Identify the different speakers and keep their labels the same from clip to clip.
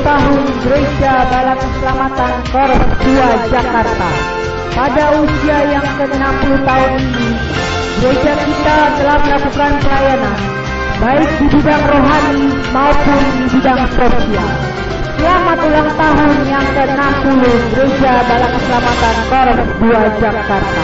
Speaker 1: tahun Gereja Balang Keselamatan Korps 2 Jakarta. Pada usia yang ke-60 tahun ini, gereja kita telah melakukan pelayanan baik di bidang rohani maupun di bidang sosial. Selamat ulang tahun yang ke-60 Gereja Balang Keselamatan Korps 2 Jakarta.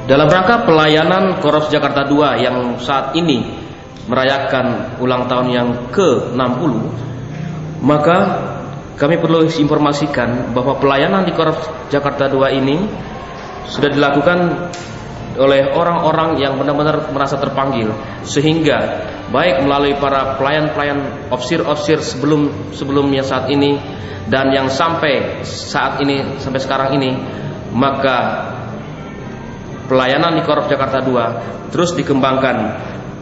Speaker 2: Dalam rangka pelayanan Korps Jakarta 2 yang saat ini merayakan ulang tahun yang ke-60, maka kami perlu informasikan bahwa pelayanan di Korps Jakarta 2 ini sudah dilakukan oleh orang-orang yang benar-benar merasa terpanggil, sehingga baik melalui para pelayan-pelayan ofsir-ofsir sebelumnya saat ini dan yang sampai saat ini, sampai sekarang ini, maka pelayanan di Korps Jakarta 2 terus dikembangkan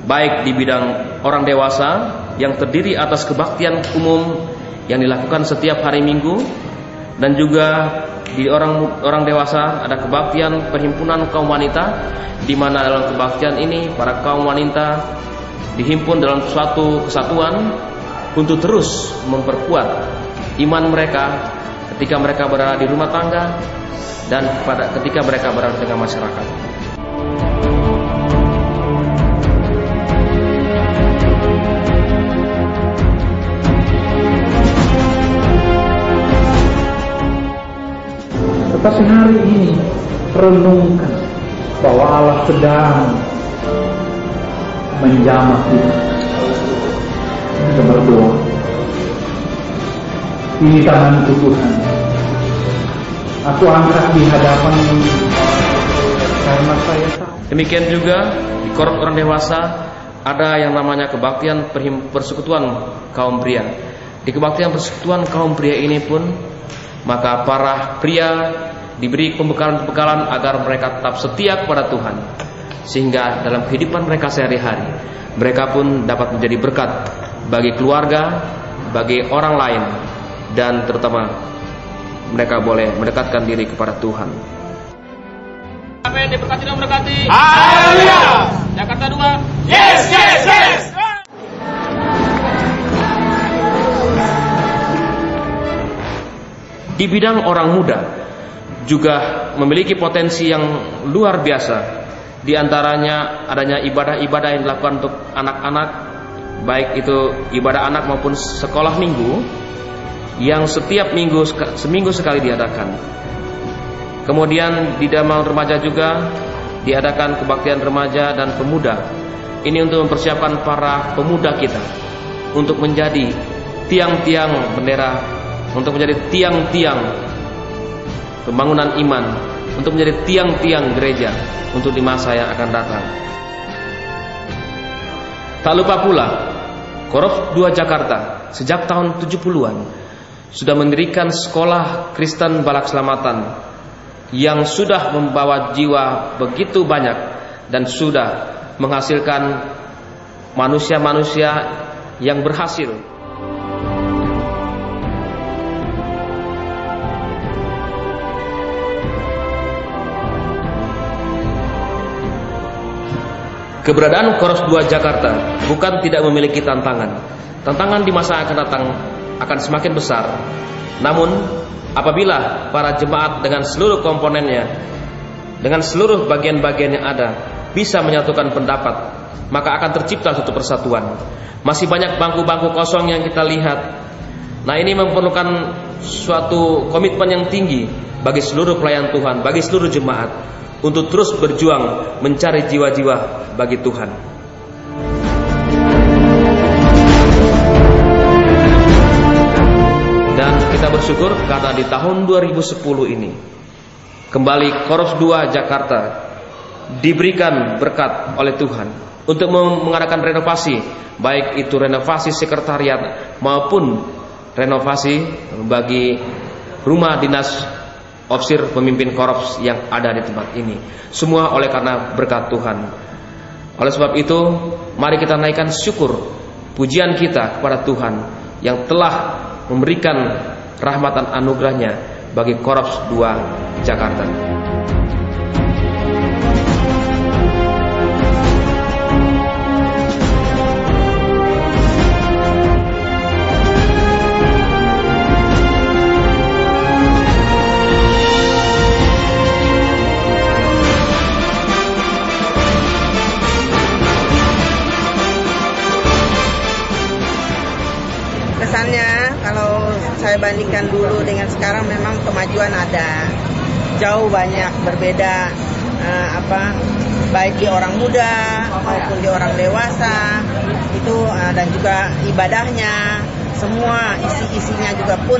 Speaker 2: baik di bidang orang dewasa yang terdiri atas kebaktian umum yang dilakukan setiap hari Minggu, dan juga di orang dewasa ada kebaktian perhimpunan kaum wanita, di mana dalam kebaktian ini para kaum wanita dihimpun dalam suatu kesatuan untuk terus memperkuat iman mereka ketika mereka berada di rumah tangga dan ketika mereka berada di tengah masyarakat.
Speaker 3: Tetapi hari ini renungkan bahwa Allah sedang menjamah kita. Kita berdoa. Ini tanganku Tuhan, aku angkat di hadapan karena saya tahu.
Speaker 2: Demikian juga di Korps orang dewasa ada yang namanya kebaktian persekutuan kaum pria. Di kebaktian persekutuan kaum pria ini pun maka para pria diberi pembekalan-pembekalan agar mereka tetap setia kepada Tuhan, sehingga dalam kehidupan mereka sehari-hari mereka pun dapat menjadi berkat bagi keluarga, bagi orang lain, dan terutama mereka boleh mendekatkan diri kepada Tuhan.
Speaker 4: Apa yang diberkati dan memberkati?
Speaker 5: Haleluya!
Speaker 4: Jakarta 2.
Speaker 5: Yes, yes, yes!
Speaker 2: Di bidang orang muda juga memiliki potensi yang luar biasa. Di antaranya adanya ibadah-ibadah yang dilakukan untuk anak-anak, baik itu ibadah anak maupun sekolah minggu, yang setiap minggu seminggu sekali diadakan. Kemudian di dalam remaja juga diadakan kebaktian remaja dan pemuda. Ini untuk mempersiapkan para pemuda kita untuk menjadi tiang-tiang bendera, untuk menjadi tiang-tiang pembangunan iman, untuk menjadi tiang-tiang gereja untuk di masa yang akan datang. Tak lupa pula, Korps 2 Jakarta sejak tahun 70-an sudah mendirikan sekolah Kristen Balang Keselamatan yang sudah membawa jiwa begitu banyak dan sudah menghasilkan manusia-manusia yang berhasil. Keberadaan Korps 2 Jakarta bukan tidak memiliki tantangan. Tantangan di masa akan datang akan semakin besar. Namun apabila para jemaat dengan seluruh komponennya, dengan seluruh bagian-bagian yang ada, bisa menyatukan pendapat, maka akan tercipta suatu persatuan. Masih banyak bangku-bangku kosong yang kita lihat. Nah, ini memerlukan suatu komitmen yang tinggi bagi seluruh pelayan Tuhan, bagi seluruh jemaat, untuk terus berjuang mencari jiwa-jiwa bagi Tuhan. Dan kita bersyukur karena di tahun 2010 ini kembali Korps 2 Jakarta diberikan berkat oleh Tuhan untuk mengadakan renovasi, baik itu renovasi sekretariat maupun renovasi bagi rumah dinas ofsir pemimpin korps yang ada di tempat ini. Semua oleh karena berkat Tuhan. Oleh sebab itu, mari kita naikkan syukur, pujian kita kepada Tuhan yang telah memberikan rahmatan anugerahnya bagi Korps 2 Jakarta.
Speaker 6: bandingkan dulu dengan sekarang memang kemajuan ada. Jauh banyak berbeda baik di orang muda maupun di orang dewasa itu dan juga ibadahnya semua isi-isinya juga pun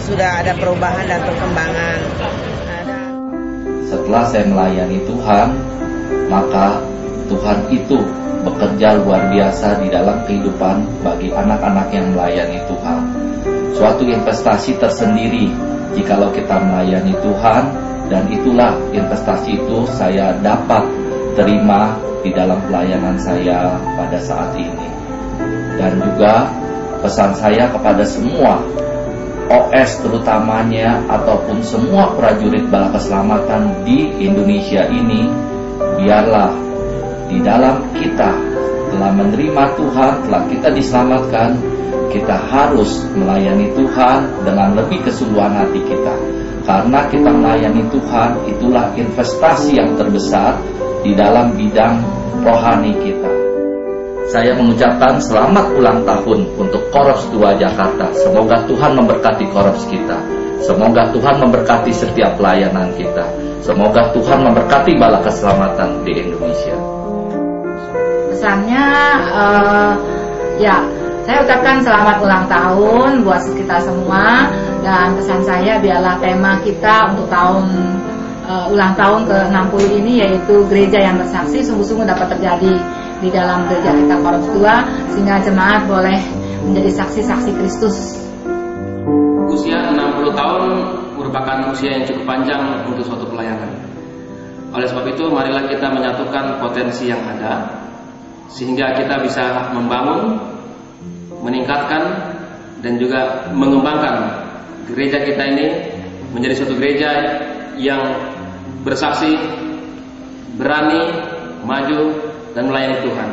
Speaker 6: sudah ada perubahan dan perkembangan.
Speaker 7: Setelah saya melayani Tuhan, maka Tuhan itu bekerja luar biasa di dalam kehidupan bagi anak-anak yang melayani Tuhan. Suatu investasi tersendiri jikalau kita melayani Tuhan, dan itulah investasi itu saya dapat terima di dalam pelayanan saya pada saat ini. Dan juga pesan saya kepada semua OS terutamanya ataupun semua prajurit bala keselamatan di Indonesia ini, biarlah di dalam kita telah menerima Tuhan, telah kita diselamatkan, kita harus melayani Tuhan dengan lebih kesungguhan hati kita. Karena kita melayani Tuhan, itulah investasi yang terbesar di dalam bidang rohani kita. Saya mengucapkan selamat ulang tahun untuk Korps 2 Jakarta. Semoga Tuhan memberkati Korps kita. Semoga Tuhan memberkati setiap pelayanan kita. Semoga Tuhan memberkati bala keselamatan di Indonesia.
Speaker 8: Pesannya, saya ucapkan selamat ulang tahun buat kita semua. Dan pesan saya biarlah tema kita untuk ulang tahun ke-60 ini yaitu gereja yang bersaksi sungguh-sungguh dapat terjadi di dalam gereja kita Korps 2 sehingga jemaat boleh menjadi saksi-saksi Kristus.
Speaker 2: Usia 60 tahun merupakan usia yang cukup panjang untuk suatu pelayanan. Oleh sebab itu marilah kita menyatukan potensi yang ada sehingga kita bisa membangun, meningkatkan dan juga mengembangkan gereja kita ini menjadi suatu gereja yang bersaksi, berani, maju, dan melayani Tuhan.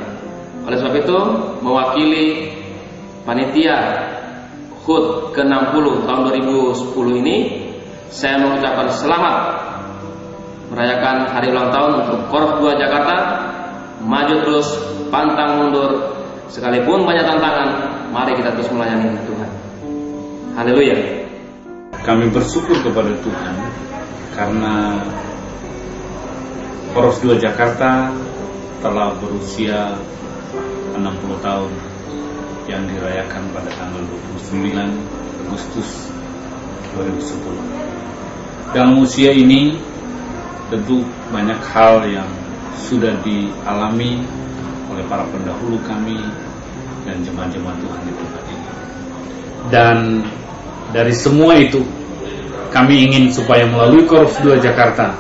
Speaker 2: Oleh sebab itu, mewakili panitia HUT ke-60 tahun 2010 ini, saya mengucapkan selamat merayakan hari ulang tahun untuk Korps 2 Jakarta. Maju terus, pantang mundur, sekalipun banyak tantangan, mari kita terus melayani Tuhan. Haleluya.
Speaker 3: Kami bersyukur kepada Tuhan karena Korps 2 Jakarta telah berusia 60 tahun yang dirayakan pada tanggal 29 Agustus 2010. Dalam usia ini tentu banyak hal yang sudah dialami oleh para pendahulu kami dan jemaat-jemaat Tuhan di tempat ini. Dan dari semua itu, kami ingin supaya melalui Korps 2 Jakarta,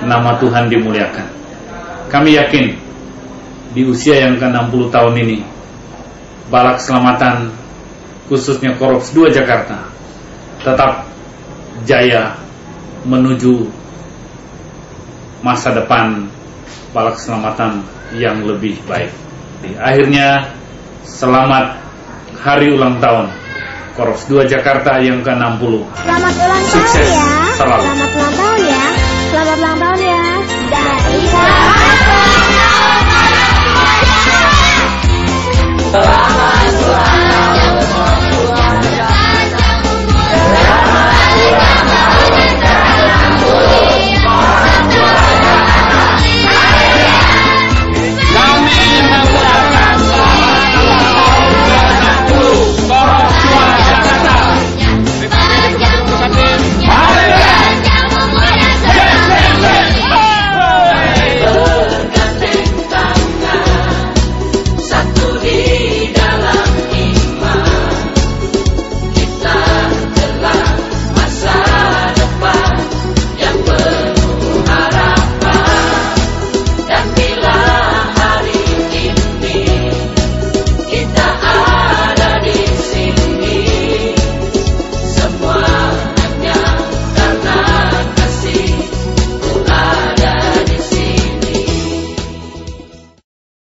Speaker 3: nama Tuhan dimuliakan. Kami yakin, di usia yang ke-60 tahun ini, bala keselamatan, khususnya Korps 2 Jakarta, tetap jaya menuju masa depan bala keselamatan yang lebih baik. Akhirnya, selamat hari ulang tahun Korps 2 Jakarta yang ke-60.
Speaker 9: Selamat ulang tahun ya.
Speaker 3: Selalu.
Speaker 9: Selamat ulang tahun ya. Selamat ulang tahun ya. Dari
Speaker 5: Selamat